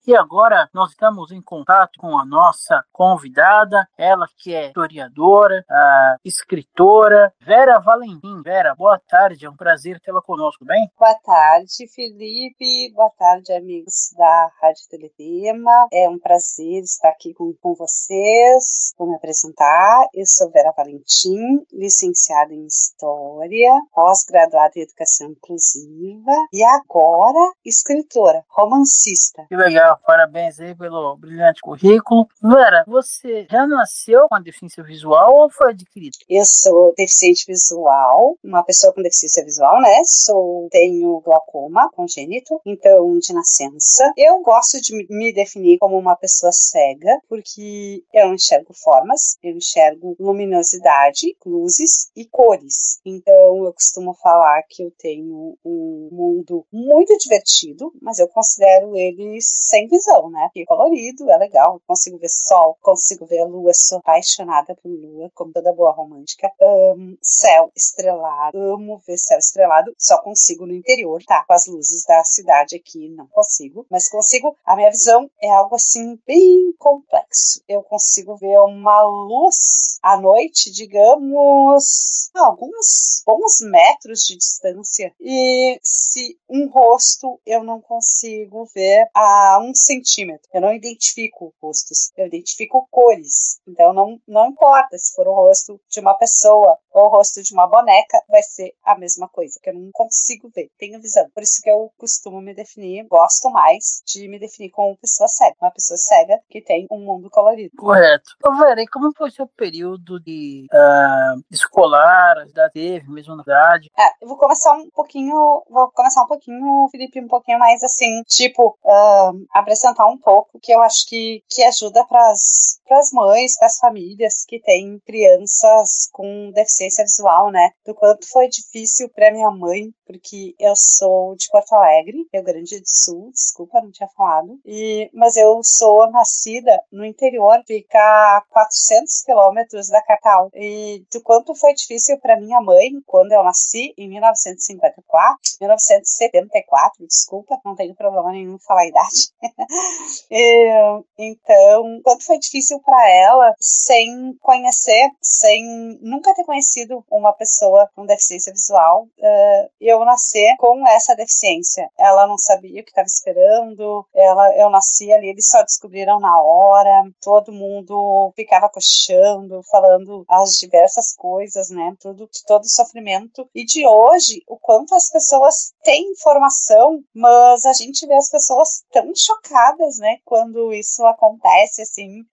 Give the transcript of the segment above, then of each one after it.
E agora nós estamos em contato com a nossa convidada, ela que é historiadora, escritora, Vera Valentim. Vera, boa tarde, é um prazer tê-la conosco, bem? Boa tarde, Felipe. Boa tarde, amigos da Rádio Teletema. É um prazer estar aqui com vocês. Vou me apresentar. Eu sou Vera Valentim, licenciada em História, pós-graduada em Educação Inclusiva e agora escritora, romancista. Que legal, parabéns aí pelo brilhante currículo. Vera, você já nasceu com a deficiência visual ou foi adquirida? Eu sou deficiente visual, uma pessoa com deficiência visual, né? Tenho glaucoma congênito, então de nascença. Eu gosto de me definir como uma pessoa cega, porque eu enxergo formas, eu enxergo luminosidade, luzes e cores. Então eu costumo falar que eu tenho um mundo muito divertido, mas eu considero ele sem visão, né? Porque é colorido, é legal, consigo ver sol, consigo ver a lua, sou apaixonada por lua, como toda boa romântica. Amo céu estrelado, amo ver céu estrelado, só consigo no interior, tá? Com as luzes da cidade aqui, não consigo, mas consigo. A minha visão é algo assim, bem complexo. Eu consigo ver uma luz à noite, digamos, alguns bons metros de distância, e se um rosto eu não consigo ver a 1 centímetro. Eu não identifico rostos, eu identifico cores. Então não importa se for o rosto de uma pessoa ou o rosto de uma boneca, vai ser a mesma coisa, que eu não consigo ver, tenho visão. Por isso que eu costumo me definir, gosto mais de me definir como pessoa cega, uma pessoa cega que tem um mundo colorido. Correto. Vera, e como foi seu período de escolar, da teve, mesmo na idade? Eu vou começar um pouquinho, Felipe, um pouquinho mais assim, tipo, apresentar um pouco, que eu acho que ajuda para as mães, para as famílias que têm crianças com deficiência visual, né? Do quanto foi difícil para minha mãe, porque eu sou de Porto Alegre, Rio Grande do Sul, desculpa, não tinha falado, mas eu sou nascida no interior, fica a 400 quilômetros da capital, e do quanto foi difícil para minha mãe, quando eu nasci, em 1974, desculpa, não tenho problema nenhum falar a idade. Então, quanto foi difícil para ela, sem conhecer, sem nunca ter conhecido uma pessoa com deficiência visual, eu nascer com essa deficiência. Ela não sabia o que estava esperando, eu nasci ali, eles só descobriram na hora, todo mundo ficava coxando, falando as diversas coisas, né, todo o sofrimento. E de hoje, o quanto as pessoas têm informação, mas a gente vê as pessoas tão chocadas, né, quando isso acontece, assim,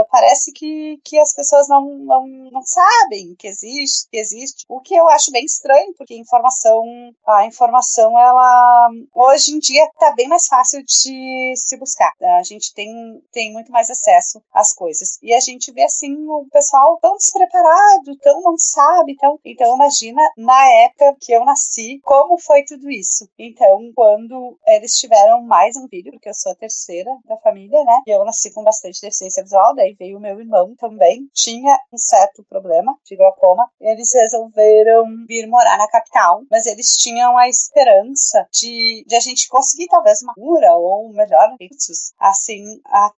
parece que as pessoas não sabem que existe, o que eu acho bem estranho, porque a informação, ela, hoje em dia, tá bem mais fácil de se buscar, a gente tem muito mais acesso às coisas, e a gente vê, assim, o pessoal tão despreparado, tão não sabe, então imagina, na época que eu nasci, como foi tudo isso. Então, quando eles tiveram mais um filho, porque eu sou a terceira da família, né, e eu nasci com bastante deficiência visual, daí veio o meu irmão também, tinha um certo problema de glaucoma, eles resolveram vir morar na capital, mas eles tinham a esperança de a gente conseguir talvez uma cura, ou melhor, assim,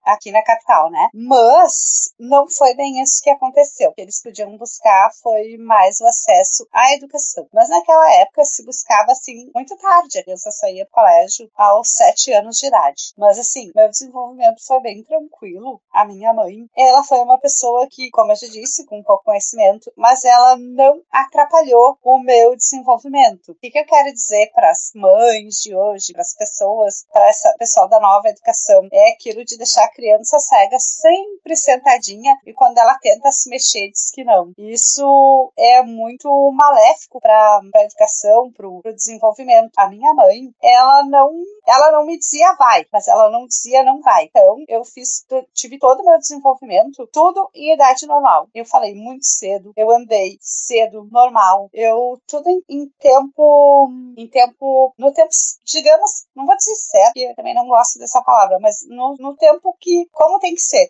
aqui na capital, né, mas não foi bem isso que aconteceu. O que eles podiam buscar foi mais o acesso à educação, mas naquela época se buscava, assim, muito tarde, a criança saía do colégio aos 7 anos de idade, mas assim, meu desenvolvimento foi bem tranquilo. A minha mãe, ela foi uma pessoa que, como eu já disse, com pouco conhecimento, mas ela não atrapalhou o meu desenvolvimento. O que eu quero dizer para as mães de hoje, para as pessoas, para essa pessoal da nova educação, é aquilo de deixar a criança cega sempre sentadinha, e quando ela tenta se mexer, diz que não. Isso é muito maléfico para a educação, para o desenvolvimento. A minha mãe, ela não me dizia vai, mas ela não dizia não vai. Então, eu tive todo o meu desenvolvimento, tudo em idade normal. Eu falei muito cedo, eu andei cedo, normal. Tudo no tempo, digamos, não vou dizer certo, porque eu também não gosto dessa palavra, mas no tempo que, como tem que ser.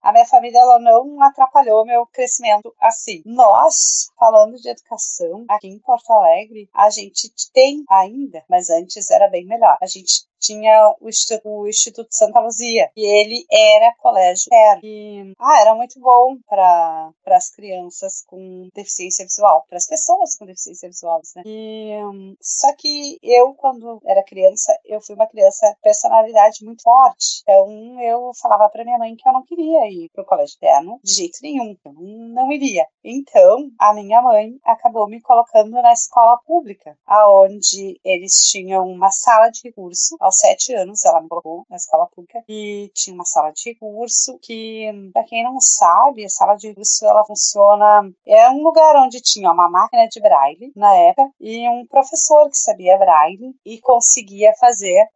A minha família, ela não atrapalhou meu crescimento assim. Nós, falando de educação, aqui em Porto Alegre, a gente tem ainda, mas antes era bem melhor, a gente tinha o Instituto Santa Luzia, e ele era colégio interno. E, era muito bom para as crianças com deficiência visual, para as pessoas com deficiência visual, né? E, só que eu, quando era criança, eu fui uma criança personalidade muito forte. Então, eu falava para minha mãe que eu não queria ir para o colégio interno de jeito nenhum, eu não iria. Então, a minha mãe acabou me colocando na escola pública, aonde eles tinham uma sala de recurso. Aos 7 anos, ela me colocou na escola pública e tinha uma sala de recurso que, para quem não sabe, a sala de recurso, ela funciona... É um lugar onde tinha uma máquina de braille, na época, e um professor que sabia braille e conseguia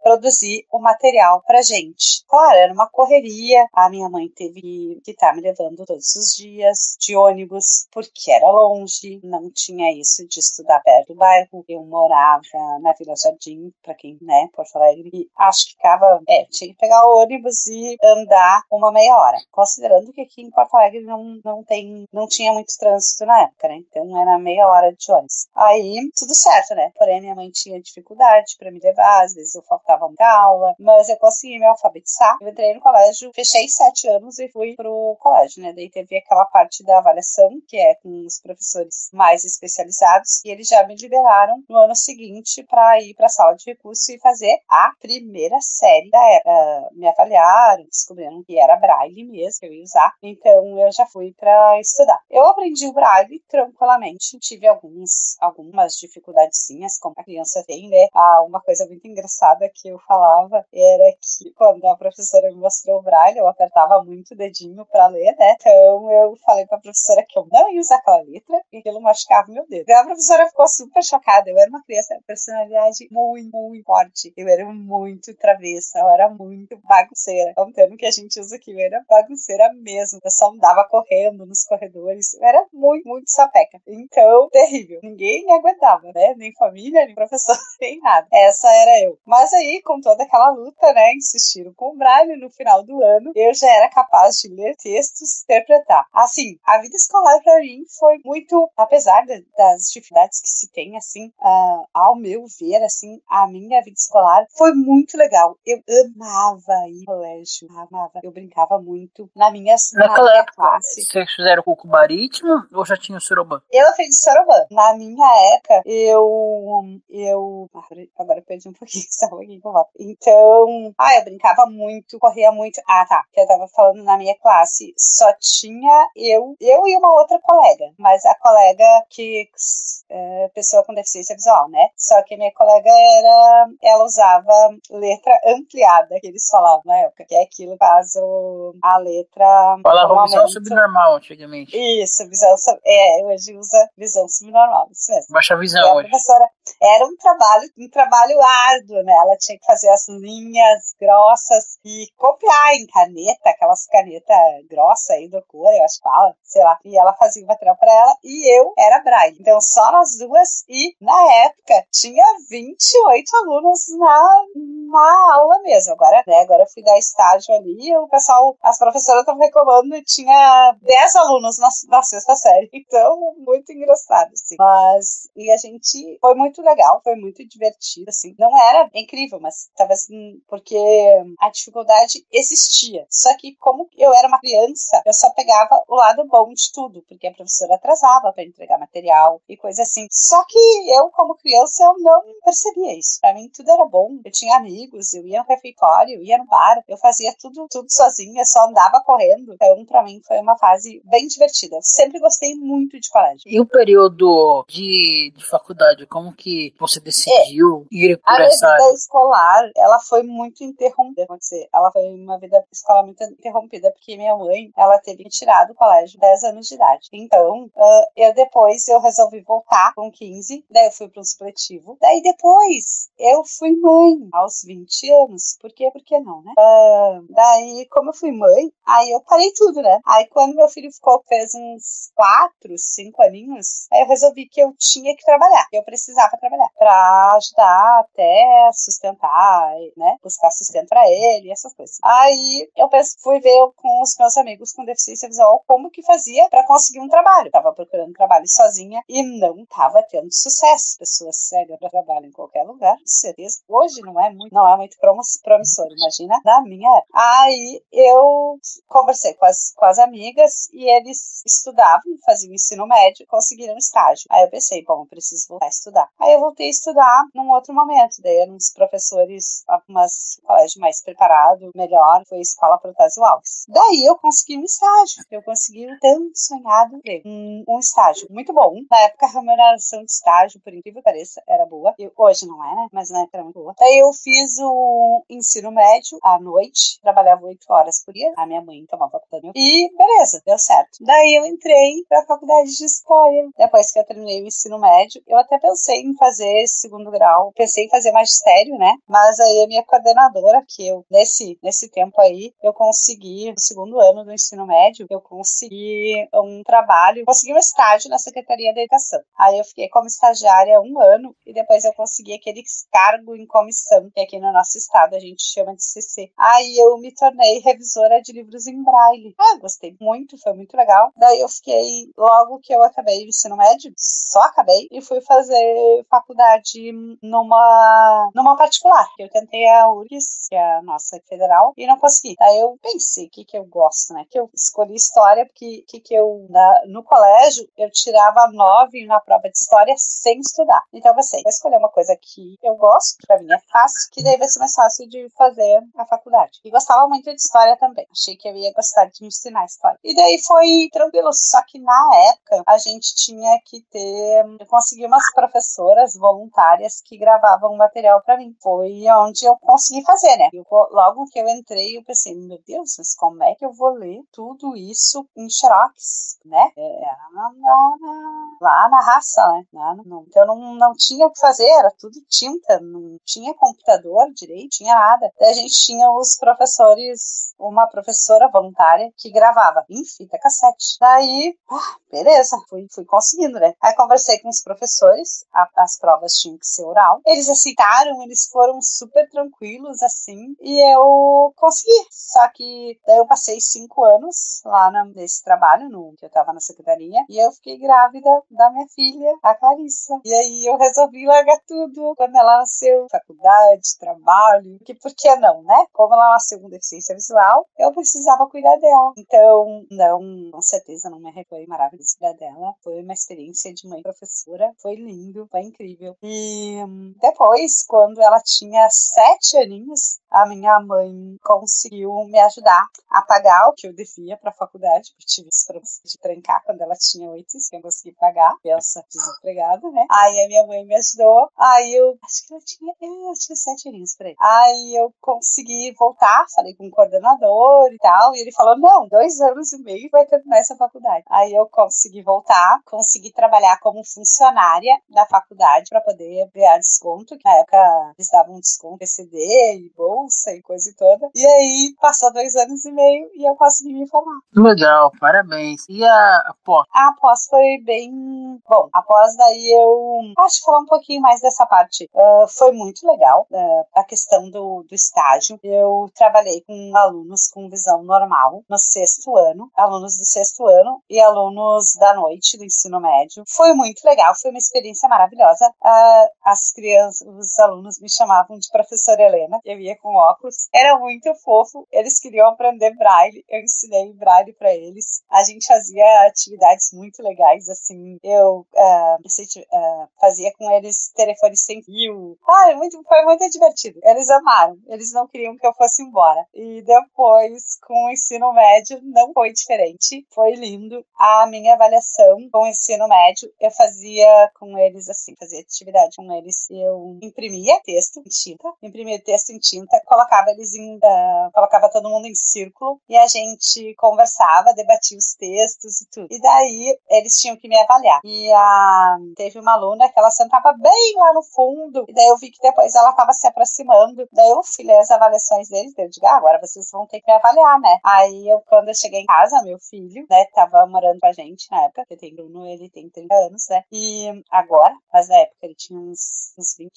produzir o material pra gente. Claro, era uma correria. A minha mãe teve que estar me levando todos os dias de ônibus, porque era longe, não tinha isso de estudar perto do bairro. Eu morava na Vila Jardim, pra quem, né, Porto Alegre, e acho que ficava, tinha que pegar o ônibus e andar uma meia hora, considerando que aqui em Porto Alegre não tinha muito trânsito na época, né, então era meia hora de ônibus. Aí, tudo certo, né, porém minha mãe tinha dificuldade pra me levar, às vezes eu faltava muita aula, mas eu consegui me alfabetizar. Eu entrei no colégio, fechei 7 anos e fui pro colégio, né, daí teve aquela parte da avaliação, que é com os professores mais especializados, e eles já me liberaram no ano seguinte para ir para a sala de recurso e fazer a primeira série da época. Me avaliaram, descobriram que era braille mesmo, que eu ia usar, então eu já fui para estudar. Eu aprendi o braille tranquilamente, tive algumas dificuldadezinhas, como a criança tem, né? Uma coisa muito engraçada que eu falava era que quando a professora me mostrou o braille, eu apertava muito o dedinho para ler, né? Então eu falei para a professora que eu não ia usar aquela letra e aquilo machucava meu dedo. E a professora ficou super chocada. Eu era uma criança, personalidade muito, muito forte. Eu era muito travessa, eu era muito bagunceira. É um termo que a gente usa aqui, eu era bagunceira mesmo. Eu só andava correndo nos corredores. Eu era muito, muito sapeca. Então, terrível. Ninguém me aguentava, né? Nem família, nem professor, nem nada. Essa era eu. Mas aí, com toda aquela luta, né? Insistiram com o braille. No final do ano, eu já era capaz de ler textos, interpretar. Assim, a vida escolar pra mim foi muito, apesar das dificuldades que se tem, assim, ao meu ver, assim, a minha vida escolar foi muito legal. Eu amava ir ao colégio, amava. Eu brincava muito na minha classe. Vocês fizeram o Cuco Marítimo ou já tinha o Sorobã? Eu fiz Sorobã. Na minha época, agora eu perdi um pouquinho, só um pouquinho. Então, eu brincava muito, corria muito. Tá, que eu tava falando na minha classe, só tinha eu e uma outra colega, mas a colega que pessoa com deficiência visual, né? Só que minha colega ela usava letra ampliada, que eles falavam na época, que é aquilo caso a letra... Falava visão subnormal antigamente. Isso, hoje usa visão subnormal, isso mesmo. Baixa visão e a hoje. Professora, era um trabalho árduo, né? Ela tinha que fazer as linhas grossas e copiar em caneta, aquelas canetas grossas aí do cor, eu acho que fala, sei lá, e ela fazia o material pra ela e eu era braille. Então, só nós duas, e na época tinha 28 alunos na aula mesmo. Agora eu fui dar estágio ali e as professoras estavam reclamando e tinha 10 alunos na sexta série. Então, muito engraçado, assim. E a gente, foi muito legal, foi muito divertido, assim. Não era incrível, mas talvez porque a dificuldade existia. Só que como eu era uma criança, eu só pegava o lado bom de tudo, porque a professora atrasava para entregar material e coisa assim. Só que eu, como criança, eu não percebia isso. Pra mim, tudo era bom. Eu tinha amigos, eu ia no refeitório, eu ia no bar, eu fazia tudo sozinha, só andava correndo. Então, pra mim, foi uma fase bem divertida. Eu sempre gostei muito de colégio. E o período de faculdade, como que você decidiu ir por essa área? A vida escolar, ela foi muito interrompida, pode ser. Ela foi uma vida escolar muito interrompida, porque minha mãe, ela teve que tirar do colégio 10 anos de idade. Então, eu resolvi voltar com 15, daí eu fui para um supletivo. Daí depois, eu fui mãe aos 20 anos. Por quê? Por que não, né? Daí, como eu fui mãe, aí eu parei tudo, né? Aí quando meu filho fez uns 4, 5 aninhos, aí eu resolvi que eu tinha que trabalhar. Eu precisava para trabalhar, para ajudar até sustentar, né, buscar sustento para ele, essas coisas. Aí eu fui ver com os meus amigos com deficiência visual como que fazia para conseguir um trabalho. Tava procurando trabalho sozinha e não tava tendo sucesso. Pessoas cegas para trabalho em qualquer lugar, com certeza. Hoje não é muito promissor, imagina na minha época. Aí eu conversei com as amigas e eles estudavam, faziam ensino médio, conseguiram estágio. Aí eu pensei, bom, eu preciso voltar a estudar. Aí eu voltei a estudar num outro momento, daí eram uns professores, algumas colégio mais preparado, melhor, foi a Escola Protásio Alves. Daí eu consegui um estágio, eu consegui o tão sonhado emprego, um estágio muito bom. Na época a remuneração de estágio, por incrível que pareça, era boa. Hoje não é, né? Mas na época era muito boa. Daí eu fiz o ensino médio à noite, trabalhava 8 horas por dia, a minha mãe tomava conta do meu, e beleza, deu certo. Daí eu entrei pra faculdade de História. Depois que eu terminei o ensino médio, eu até pensei em fazer segundo grau, pensei em fazer magistério, né? Mas aí a minha coordenadora, que eu, nesse tempo aí, eu consegui, no segundo ano do ensino médio, eu consegui um trabalho, consegui um estágio na Secretaria da Educação. Aí eu fiquei como estagiária 1 ano e depois eu consegui aquele cargo em comissão, que aqui no nosso estado a gente chama de CC. Aí eu me tornei revisora de livros em braille. Gostei muito, foi muito legal. Daí eu fiquei, logo que eu acabei o ensino médio, só acabei, e fui fazer faculdade numa particular. Eu tentei a URGS, que é a nossa federal, e não consegui. Daí eu pensei, o que eu gosto, né? Que eu escolhi história, porque no colégio eu tirava 9 na prova de história sem estudar. Então eu pensei, vou escolher uma coisa que eu gosto, que pra mim é fácil, que daí vai ser mais fácil de fazer a faculdade. E gostava muito de história também. Achei que eu ia gostar de me ensinar história. E daí foi tranquilo, só que na época a gente tinha que eu consegui umas professoras voluntárias que gravavam material pra mim. Foi onde eu consegui fazer, né? Logo que eu entrei, eu pensei, meu Deus, mas como é que eu vou ler tudo isso em xerox, né? Lá na raça, né? Então não tinha o que fazer, era tudo tinta, não tinha computador direito, tinha nada. Daí a gente tinha os professores, uma professora voluntária que gravava em fita cassete. Daí, beleza, fui conseguindo, né? Aí conversei com os professores, as provas tinham que ser oral. Eles aceitaram, eles foram super tranquilos, assim, e eu consegui. Só que daí eu passei 5 anos lá nesse trabalho, que eu tava na secretaria, e eu fiquei grávida da minha filha, a Clarissa. E aí eu resolvi largar tudo quando ela nasceu, faculdade, trabalho, por que não, né? Como ela nasceu com deficiência visual, eu precisava cuidar dela. Então, não, com certeza não me arrependo, maravilhoso cuidar dela. Foi uma experiência de mãe professora, foi lindo, foi incrível. E depois, quando ela tinha 7 aninhos, a minha mãe conseguiu me ajudar a pagar o que eu devia para a faculdade, porque tive esse problema de trancar quando ela tinha 8, que eu consegui pagar, criança desempregada, né? Aí a minha mãe me ajudou, aí eu acho que eu tinha 7 aninhos por aí. Aí eu consegui voltar, falei com o coordenador e tal, e ele falou, não, 2 anos e meio vai terminar essa faculdade. Aí eu consegui voltar, consegui trabalhar como funcionária da faculdade para poder ganhar desconto, que na época eles davam desconto PCD e bolsa e coisa toda. E aí passou 2 anos e meio e eu consegui me formar. Legal, parabéns. E a pós? A pós foi bem bom. Após daí eu acho que falar um pouquinho mais dessa parte. Foi muito legal a questão do estágio. Eu trabalhei com alunos com visão normal no 6º ano, alunos do 6º ano e alunos da noite do ensino médio. Foi muito legal, foi uma experiência maravilhosa. As crianças, os alunos me chamavam de professora Helena. Eu ia com óculos. Era muito fofo. Eles queriam aprender braille. Eu ensinei braille para eles. A gente fazia atividades muito legais, assim. Eu fazia com eles telefone sem fio. Foi muito divertido. Eles amaram. Eles não queriam que eu fosse embora. E depois, com o ensino médio, não foi diferente. Foi lindo. A minha avaliação com o ensino médio, eu fazia com eles, assim, fazia atividade com eles. Eu imprimia texto em tinta, colocava todo mundo em círculo e a gente conversava, debatia os textos e tudo. E daí eles tinham que me avaliar. E teve uma aluna que ela sentava bem lá no fundo, e daí eu vi que depois ela estava se aproximando. Daí eu filei as avaliações deles, eu digo, agora vocês vão ter que me avaliar, né? Aí quando eu cheguei em casa, meu filho, né, tava morando com a gente na época, porque tem Bruno, ele tem 30 anos, né? E agora, rapaz da época, ele tinha uns 20,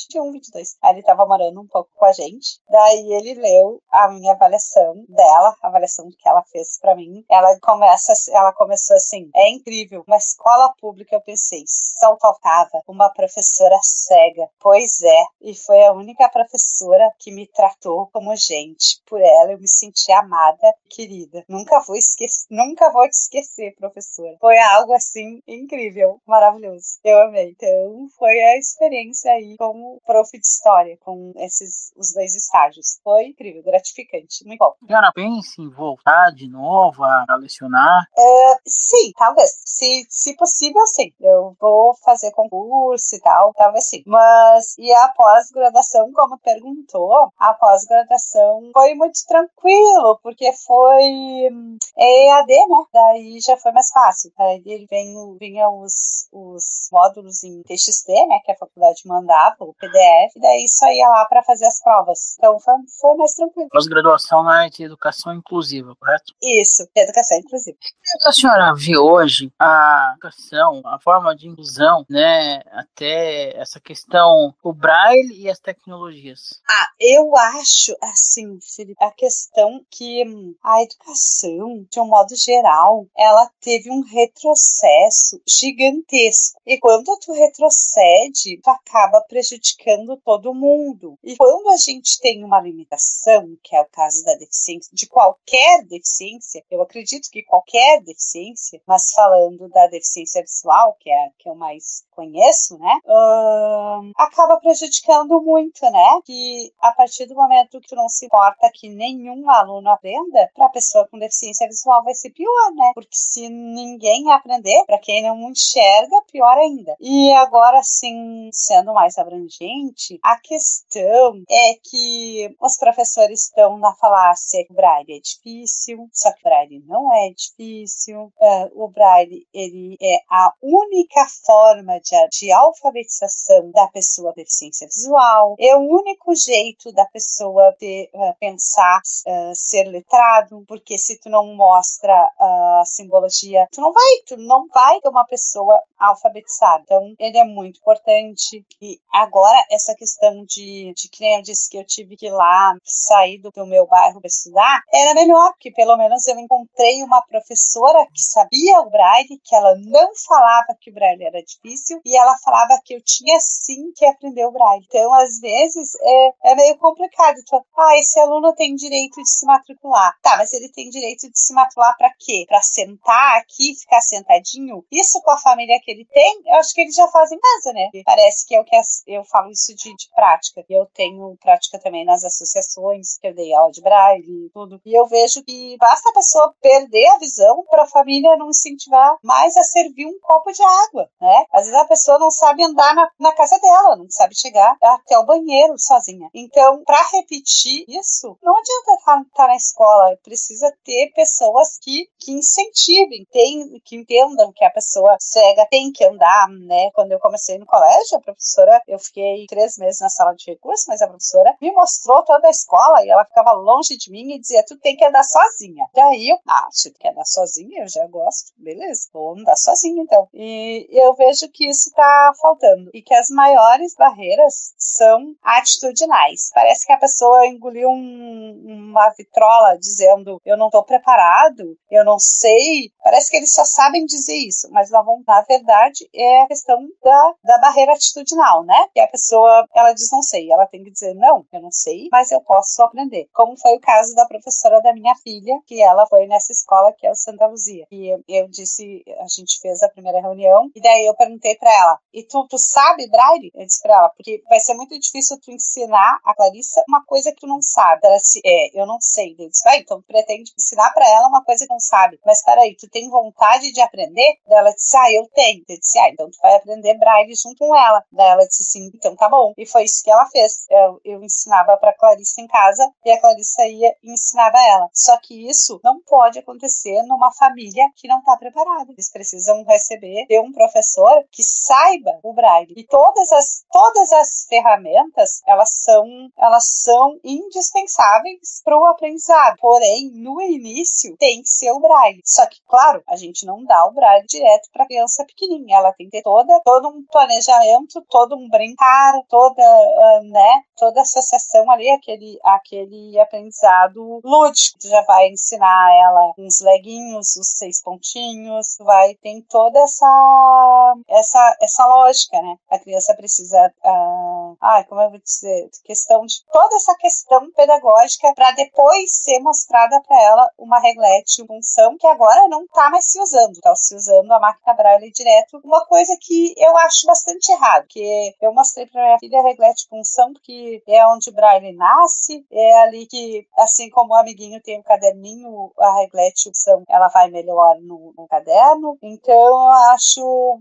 21, 22. Aí ele tava morando um pouco com a gente. Daí ele leu a minha avaliação dela, a avaliação que ela fez pra mim. Ela começou assim: é incrível, uma escola pública. Eu pensei, só faltava uma professora cega. Pois é, e foi a única professora que me tratou como gente. Por ela eu me senti amada, querida. Nunca vou te esquecer, professora. Foi algo assim incrível, maravilhoso. Eu amei. Então foi a experiência aí como prof de história, com os 2 estágios. Foi incrível, gratificante, muito bom. A senhora pensa em voltar de novo a lecionar? Sim, talvez. Se possível, sim. Eu vou fazer concurso e tal, talvez sim. Mas, e a pós-graduação, como perguntou, a pós-graduação foi muito tranquilo, porque foi EAD, né? Daí já foi mais fácil. Aí vinha os módulos em TXT, né? Que a faculdade mandava, o PDF, daí só ia lá para fazer as provas. Então foi mais tranquilo. Pós-graduação na área de educação inclusiva, correto? Isso, educação inclusiva. O que a senhora vê hoje a educação, a forma de inclusão, né, até essa questão, o Braille e as tecnologias? Eu acho, assim, Felipe, a questão que a educação, de um modo geral, ela teve um retrocesso gigantesco. E quando tu retrocede, tu acaba prejudicando todo mundo. E quando a gente tem uma limitação, que é o caso da deficiência, de qualquer deficiência, eu acredito que qualquer deficiência, mas falando da deficiência visual, que é a que eu mais conheço, né, acaba prejudicando muito, né, que a partir do momento que tu não se importa que nenhum aluno aprenda, para a pessoa com deficiência visual vai ser pior, né, porque se ninguém aprender, para quem não enxerga, pior ainda. E agora, assim, sendo mais abrangente, a questão é que os professores estão na falácia que o Braille é difícil, só que o Braille não é difícil. O Braille, ele é a única forma de alfabetização da pessoa com deficiência visual, é o único jeito da pessoa pensar, ser letrado, porque se tu não mostra a simbologia, tu não vai ter uma pessoa alfabetizada. Então, ele é muito importante. E agora, essa questão de que nem eu disse que eu tive que ir lá, sair do meu bairro para estudar, era melhor, porque pelo menos eu encontrei uma professora que sabia o Braille, que ela não falava que o Braille era difícil, e ela falava que eu tinha sim que aprender o Braille. Então, às vezes, é meio complicado. Então, esse aluno tem direito de se matricular. Tá, mas ele tem direito de se matricular para quê? Para sentar aqui, ficar sentadinho? Isso com a família que ele tem, eu acho que ele já faz em casa, né? Parece que eu falo isso de prática. Eu tenho prática também nas associações, que eu dei aula de Braille e tudo. E eu vejo que basta a pessoa perder a visão para a família não incentivar mais a servir um copo de água, né? Às vezes a pessoa não sabe andar na casa dela, não sabe chegar até o banheiro sozinha. Então, para repetir isso, não adianta estar na escola, precisa ter pessoas que incentivem, que entendam que a pessoa cega tem que andar, né? Quando eu comecei no colégio, a professora, eu fiquei 3 meses na sala de recurso, mas a professora me mostrou toda a escola e ela ficava longe de mim e dizia, tu tem que andar sozinha. Daí eu, se tu quer andar sozinha, eu já gosto, beleza, vou andar sozinha então. E eu vejo que isso tá faltando e que as maiores barreiras são atitudinais. Parece que a pessoa engoliu uma vitrola dizendo, eu não tô preparado, eu não sei. Parece que eles só sabem dizer isso, mas na verdade é a questão da barreira atitudinal, né? Que a pessoa, ela diz não sei, ela tem que dizer não, eu não sei, mas eu posso aprender. Como foi o caso da professora da minha filha, que ela foi nessa escola que é o Santa Luzia. E eu disse, a gente fez a primeira reunião, e daí eu perguntei pra ela, e tu sabe Braille? Eu disse pra ela, porque vai ser muito difícil tu ensinar a Clarissa uma coisa que tu não sabe. Ela disse, eu não sei. Eu disse, então tu pretende ensinar pra ela uma coisa que não sabe. Mas peraí, tu tem vontade de aprender? Daí ela disse, eu tenho. Eu disse, então tu vai aprender Braille junto com ela. Daí ela disse, sim, então tá bom. E foi isso que ela fez. Eu ensinava pra Clarissa em casa e a Clarissa ia e ensinava ela. Só que isso não pode acontecer numa família que não tá preparada. Eles precisam ter um professor que saiba o Braille. E todas as ferramentas, elas são indispensáveis para o aprendizado. Porém, no início, tem que ser o Braille. Só que, claro, a gente não dá o Braille direto para criança pequenininha. Ela tem que ter todo todo um planejamento, todo um brincar, toda associação ali, aquele aprendizado lúdico. Tu já vai ensinar ela uns leguinhos, os 6 pontinhos, tem toda essa lógica, né? A criança precisa, como eu vou dizer, toda essa questão pedagógica para depois ser mostrada para ela uma reglete, uma função que agora não está mais se usando, está se usando a máquina Braille direto, uma coisa que eu acho bastante errado, que eu mostrei para minha filha a reglete função, porque é onde o Braille nasce, é ali que, assim como o amiguinho tem um caderninho, a reglete função, ela vai melhor no caderno, então eu acho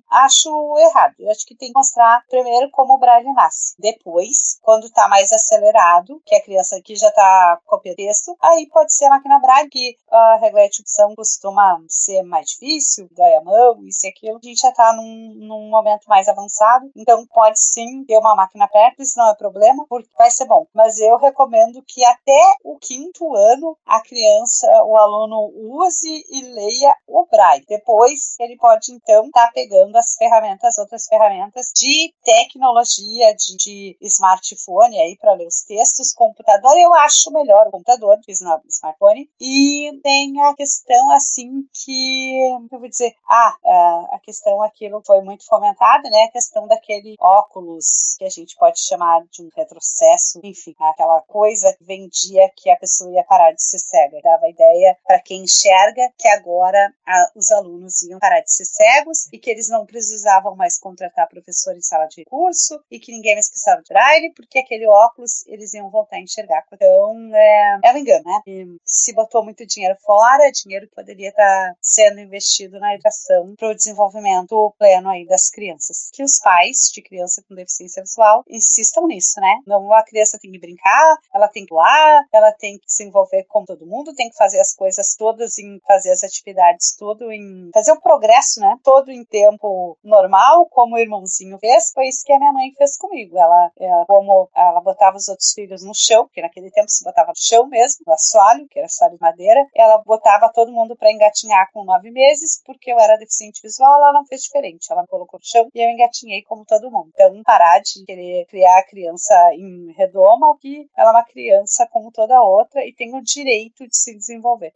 errado. Eu acho que tem que mostrar primeiro como o Braille nasce. Depois, quando está mais acelerado, que a criança aqui já está copiando texto, aí pode ser a máquina Braille, que a reglete opção costuma ser mais difícil, dói a mão, isso e aquilo. A gente já está num momento mais avançado, então pode sim ter uma máquina Perkins, não é problema, porque vai ser bom. Mas eu recomendo que até o 5º ano a criança, o aluno use e leia o Braille. Depois ele pode então estar pegando outras ferramentas de tecnologia, de smartphone aí para ler os textos. Computador eu acho melhor o computador do que o smartphone. E tem a questão assim que eu vou dizer, a questão aquilo foi muito fomentada, né? A questão daquele óculos que a gente pode chamar de um retrocesso, enfim, aquela coisa que vendia que a pessoa ia parar de ser cega. Dava ideia para quem enxerga que agora os alunos iam parar de ser cegos e que eles não precisavam mais contratar professor em sala de recurso e que ninguém mais precisava de Braille, porque aquele óculos eles iam voltar a enxergar. Então, é um engano, né? E se botou muito dinheiro fora, dinheiro que poderia estar sendo investido na educação para o desenvolvimento pleno aí das crianças. Que os pais de criança com deficiência visual insistam nisso, né? Não, a criança tem que brincar, ela tem que voar, ela tem que se envolver como todo mundo, tem que fazer as coisas todas, fazer as atividades fazer o progresso, né? Todo em tempo normal, como o irmãozinho fez, foi isso que a minha mãe fez comigo. Como ela botava os outros filhos no chão, porque naquele tempo se botava no chão mesmo, no assoalho, que era assoalho de madeira, ela botava todo mundo para engatinhar com 9 meses, porque eu era deficiente visual, ela não fez diferente, ela me colocou no chão e eu engatinhei como todo mundo. Então, parar de querer criar a criança em redoma, que ela é uma criança como toda outra e tem o direito de se desenvolver.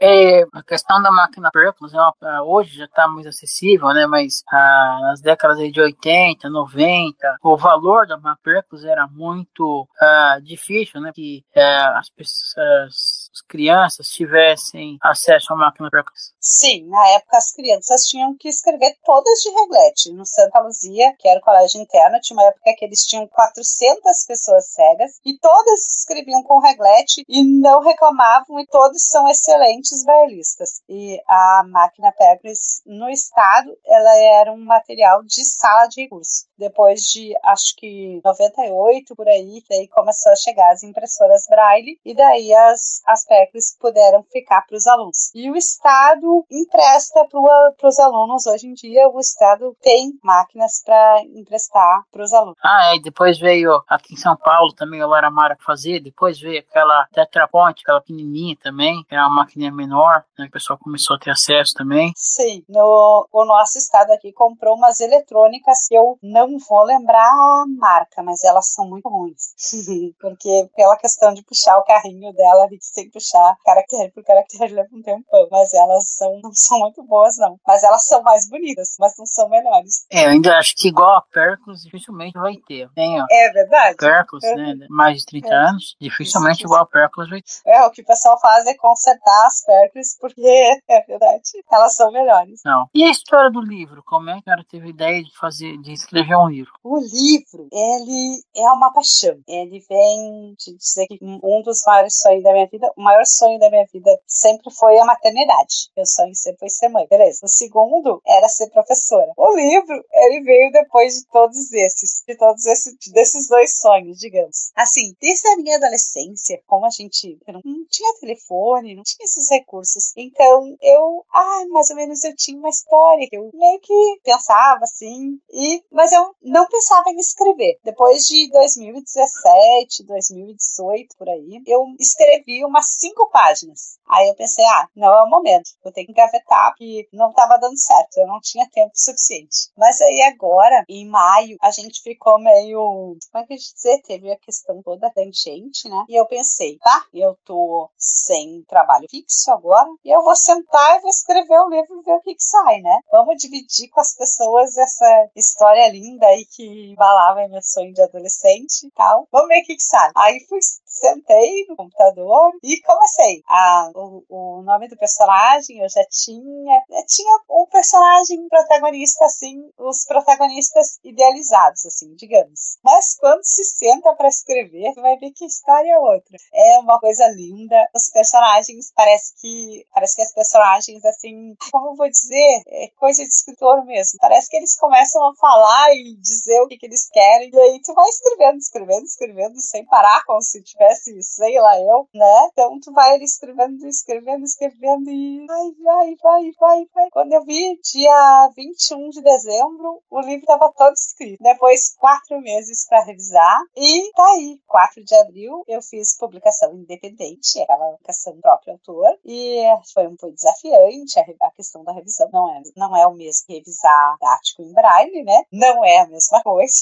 A questão da máquina Perkins hoje já está mais acessível, né? Mas nas décadas de 80, 90, o valor da máquina Perkins era muito difícil, né? Que as crianças tivessem acesso à máquina Perkins. Sim, na época as crianças tinham que escrever todas de reglete. No Santa Luzia, que era o colégio interno, tinha uma época que eles tinham 400 pessoas cegas e todas escreviam com reglete e não reclamavam, e todos são excelentes braillistas. E a máquina Perkins no estado, ela era um material de sala de recurso. Depois de, acho que 98, por aí, daí começou a chegar as impressoras Braille e daí as Perkins puderam ficar para os alunos. E o estado empresta para os alunos. Hoje em dia o estado tem máquinas para emprestar para os alunos. E depois veio aqui em São Paulo também a Lara Mara fazer, depois veio aquela Tetraponte, aquela pequenininha também, que era uma máquina menor, né, que o pessoal começou a ter acesso também. Sim, o nosso estado aqui comprou umas eletrônicas que eu não vou lembrar a marca, mas elas são muito ruins. Porque pela questão de puxar o carrinho dela, sem puxar caractere por caractere leva um tempão, mas elas não são muito boas não, mas elas são mais bonitas, mas não são melhores. Eu ainda acho que igual a Perkins dificilmente vai ter. É verdade. Perkins, né, mais de 30 anos, dificilmente igual a Perkins vai ter. O que o pessoal faz é consertar as Perkins, porque é verdade, elas são melhores. Não. E a história do livro? Como é que ela teve a ideia de escrever um livro? O livro, ele é uma paixão. Ele vem de dizer que um dos maiores sonhos da minha vida, o maior sonho da minha vida sempre foi a maternidade. Meu sonho sempre foi ser mãe. Beleza. O segundo era ser professora. O livro, ele veio depois desses dois sonhos, digamos. Assim, desde a minha adolescência, como a gente não tinha telefone, não tinha esses recursos. Então, mais ou menos eu tinha uma história que eu meio que pensava assim, mas eu não pensava em escrever. Depois depois de 2017, 2018, por aí, eu escrevi umas 5 páginas. Aí eu pensei, não é o momento, vou ter que engavetar, porque não estava dando certo, eu não tinha tempo suficiente. Mas aí agora, em maio, a gente ficou meio, como é que a gente dizer, teve a questão toda da enchente, né? E eu pensei, eu tô sem trabalho fixo agora, e eu vou sentar e vou escrever o livro e ver o que sai, né? Vamos dividir com as pessoas essa história linda aí que embalava meu sonho de adolescente e tal. Vamos ver o que sai. Aí sentei no computador e comecei. O nome do personagem eu já tinha. Tinha um personagem protagonista, assim, os protagonistas idealizados, assim, digamos. Mas quando se senta para escrever, vai ver que a história é outra. É uma coisa linda. Os personagens, parece que as personagens, assim, como eu vou dizer, é coisa de escritor mesmo. Parece que eles começam a falar e dizer o que eles querem, e aí tu vai escrevendo, sem parar, como se tivesse, sei lá, né? Então tu vai escrevendo e vai. Quando eu vi, dia 21 de dezembro, o livro estava todo escrito. Depois, 4 meses para revisar, e tá aí. 4 de abril, eu fiz publicação independente, aquela publicação do próprio autor, e foi desafiante a questão da revisão. Não é o mesmo que revisar tático em braille, né? Não é a mesma coisa.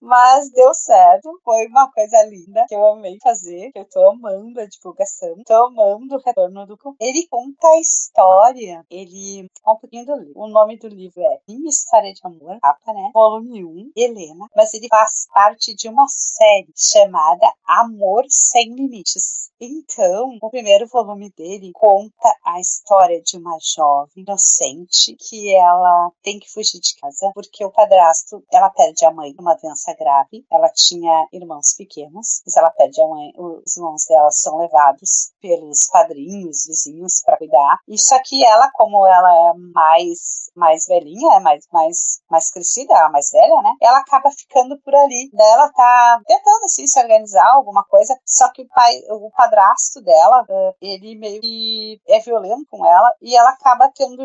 Mas deu certo, foi uma coisa linda que eu amei fazer, que eu tô amando a divulgação, tô amando o retorno do conto. Ele conta a história, um pouquinho do livro. O nome do livro é Minha História de Amor, capa, né? Volume 1, Helena, mas ele faz parte de uma série chamada Amor Sem Limites. Então, o primeiro volume dele conta a história de uma jovem inocente que ela tem que fugir de casa porque o padrasto, ela perde a mãe, uma doença grave, ela tinha irmãos pequenos, mas ela perde a mãe, os irmãos dela são levados pelos padrinhos, vizinhos para cuidar, e só que ela, como ela é mais velhinha, mais crescida, a mais velha, né, ela acaba ficando por ali, daí ela tá tentando assim se organizar alguma coisa, só que o padrasto dela, ele meio que é violento com ela, e ela acaba tendo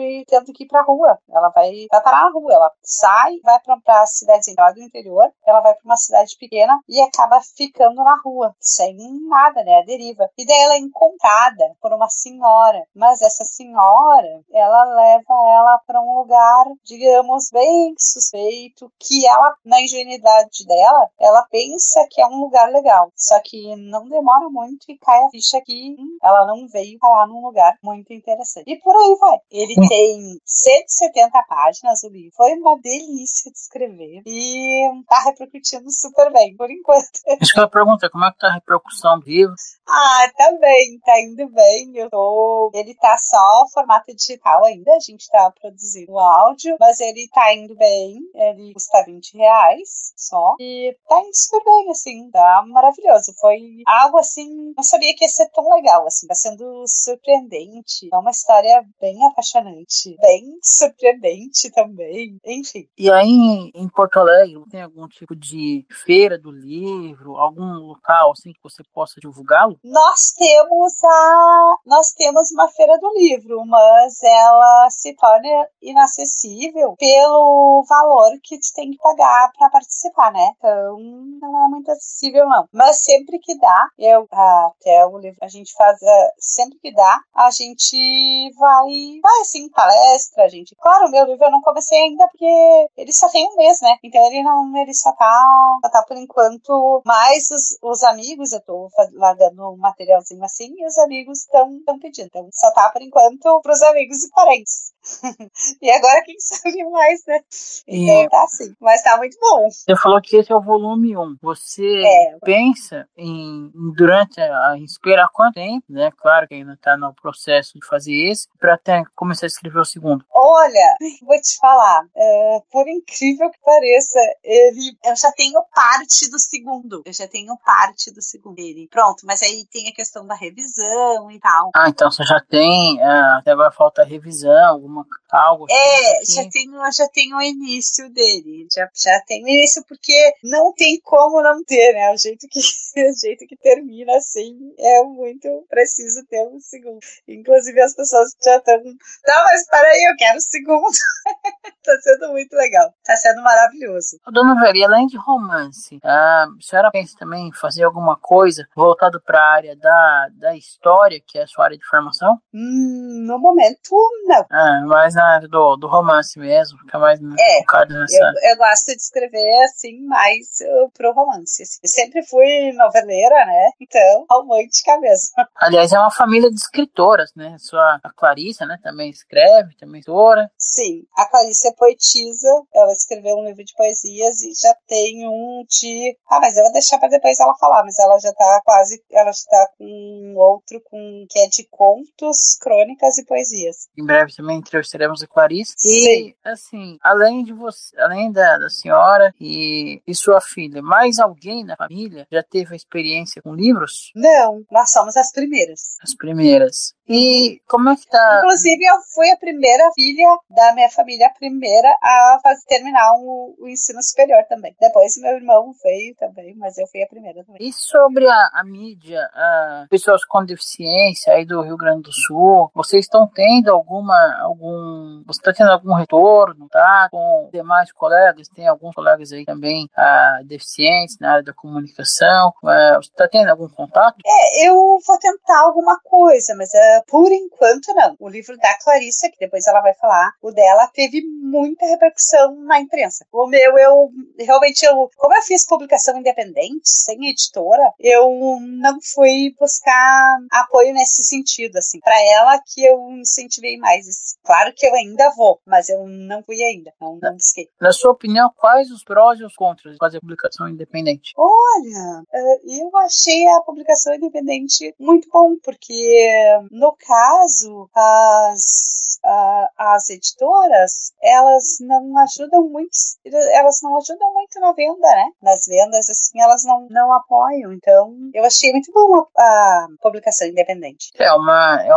que ir pra rua, ela vai parar na rua, ela sai, vai pra cidade do interior, ela vai pra uma cidade pequena e acaba ficando na rua, sem nada, né, a deriva. E daí ela é encontrada por uma senhora, mas essa senhora, ela leva ela pra um lugar, digamos, bem suspeito, que ela, na ingenuidade dela, ela pensa que é um lugar legal, só que não demora muito e cai a ficha que ela não veio parar num lugar muito interessante. E por aí vai. Ele tem 170 páginas, o livro. Foi uma delícia de escrever e tá repercutindo super bem, por enquanto. Isso que eu pergunto, como é que tá a repercussão do livro? Tá bem, tá indo bem. Ele tá só formato digital ainda, a gente tá produzindo áudio, mas ele tá indo bem. Ele custa R$20 só. E tá indo super bem, assim, tá maravilhoso. Foi algo assim, não sabia que ia ser tão legal, assim, tá sendo surpreendente. É uma história bem apaixonante, bem surpreendente também, enfim. E aí em Porto Alegre, tem algum tipo de feira do livro, algum local assim que você possa divulgá-lo? Nós temos uma feira do livro, mas ela se torna inacessível pelo valor que tu tem que pagar para participar, né? Então não é muito acessível não. Mas sempre que dá, até o livro a gente faz, sempre que dá, a gente vai assim, palestra, claro, o meu livro eu não comecei ainda porque ele só tem um mês, né? Então ele só tá por enquanto, mais os amigos, eu tô largando um materialzinho assim e os amigos estão pedindo. Então só tá por enquanto pros amigos e parentes. E agora quem sabe mais, né? Então tá assim. Mas tá muito bom. Você falou que esse é o volume 1. Você pensa durante esperar quanto tempo, né? Claro que ainda tá no processo de fazer esse, pra até começar a escrever o segundo. Olha, vou te falar, por incrível que pareça, eu já tenho parte do segundo. Dele. Pronto, mas aí tem a questão da revisão e tal. Então você já tem, até agora falta a revisão, algo assim? Já tem o início dele. Já tem o início, porque não tem como não ter, né? O jeito que termina assim é muito preciso ter um segundo. Inclusive as pessoas já estão. Não, mas peraí, eu quero o segundo. Tá sendo muito legal. Tá sendo maravilhoso. Dona Vera, além de romance, a senhora pensa também em fazer alguma coisa voltado para a área da história, que é a sua área de formação? No momento, não. Mais na área do romance mesmo, fica mais focado nessa. Eu gosto de escrever, assim, mais pro romance. Assim. Eu sempre fui noveleira, né? Então, romântica mesmo. Aliás, é uma família de escritoras, né? A Clarissa, né? Também escreve, também autora. Sim, a Clarissa é poetisa, ela escreveu um livro de poesias e já tem um de... mas eu vou deixar para depois ela falar, mas ela já tá com outro que é de contos, crônicas e poesias. Em breve também entrevistaremos a Clarissa. Sim. E, assim, além de você, além da senhora e sua filha, mais alguém na família já teve a experiência com livros? Não, nós somos as primeiras. As primeiras. E como é que tá? Inclusive, eu fui a primeira filha da minha família, a primeira a terminar o ensino superior também. Depois meu irmão veio também, mas eu fui a primeira também. E sobre a mídia, pessoas com deficiência aí do Rio Grande do Sul, vocês estão tendo você está tendo algum retorno, tá? Com demais colegas, tem alguns colegas aí também deficientes na área da comunicação, você está tendo algum contato? Eu vou tentar alguma coisa, mas por enquanto não. O livro da Clarissa, que depois ela vai falar, o dela teve muita repercussão na imprensa. O meu, como eu fiz publicação independente, sem editora, eu não fui buscar apoio nesse sentido, assim. Para ela que eu incentivei mais. Claro que eu ainda vou, mas eu não fui ainda, não busquei. Na sua opinião, quais os prós e os contras de fazer publicação independente? Olha, eu achei a publicação independente muito bom, porque no caso, as editoras, elas não ajudam muito na venda, né? Nas vendas, assim, elas não apoiam. Então, eu achei muito bom a publicação independente. É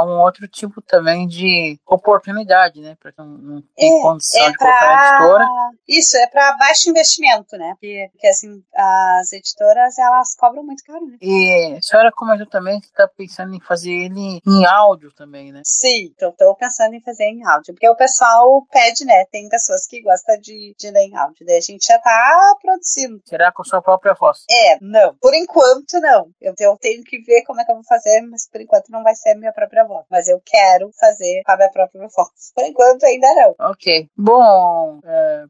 um outro tipo também de oportunidade, né? Para quem não tem condição de colocar a editora. Isso, é para baixo investimento, né? Porque assim, as editoras, elas cobram muito caro, né? E a senhora comentou também que está pensando em fazer ele em áudio também, né? Sim, então estou pensando em fazer em áudio, porque o pessoal pede, né? Tem pessoas que gostam de ler em áudio, daí a gente já tá produzindo. Será com a sua própria voz? Não. Por enquanto, não. Eu tenho que ver como é que eu vou fazer, mas por enquanto não vai ser a minha própria voz. Mas eu quero fazer com a minha própria voz. Por enquanto, ainda não. Ok. Bom,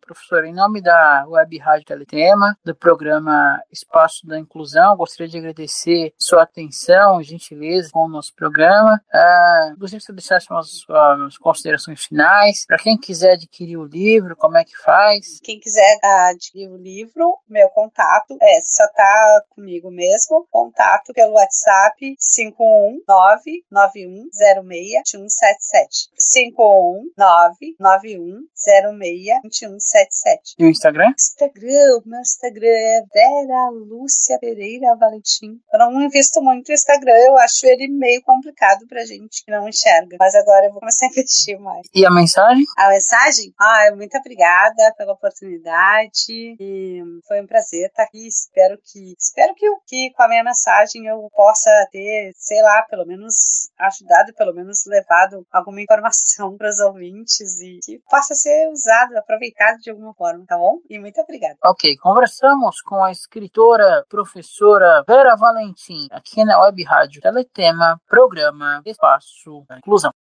professor, em nome da Web Rádio Teletema, do programa Espaço da Inclusão, gostaria de agradecer sua atenção e gentileza com o nosso programa. Gostaria que você deixasse umas considerações finais. Para quem quiser adquirir o livro, como é que faz? Quem quiser adquirir o livro, meu contato só tá comigo mesmo. Contato pelo WhatsApp 51991062177. 51991062177. E o Instagram? Meu Instagram é Vera Lúcia Pereira Valentim. Eu não invisto muito no Instagram, eu acho ele meio complicado pra gente que não enxerga. Mas agora eu vou começar a investir mais. E a mensagem? A mensagem? Muito obrigada pela oportunidade. E foi um prazer estar aqui. Espero que com a minha mensagem eu possa ter, sei lá, pelo menos ajudado, pelo menos levado alguma informação para os ouvintes e que possa ser usado, aproveitado de alguma forma, tá bom? E muito obrigada. Ok, conversamos com a escritora, professora Vera Valentim, aqui na Web Rádio Teletema, programa Espaço da Inclusão.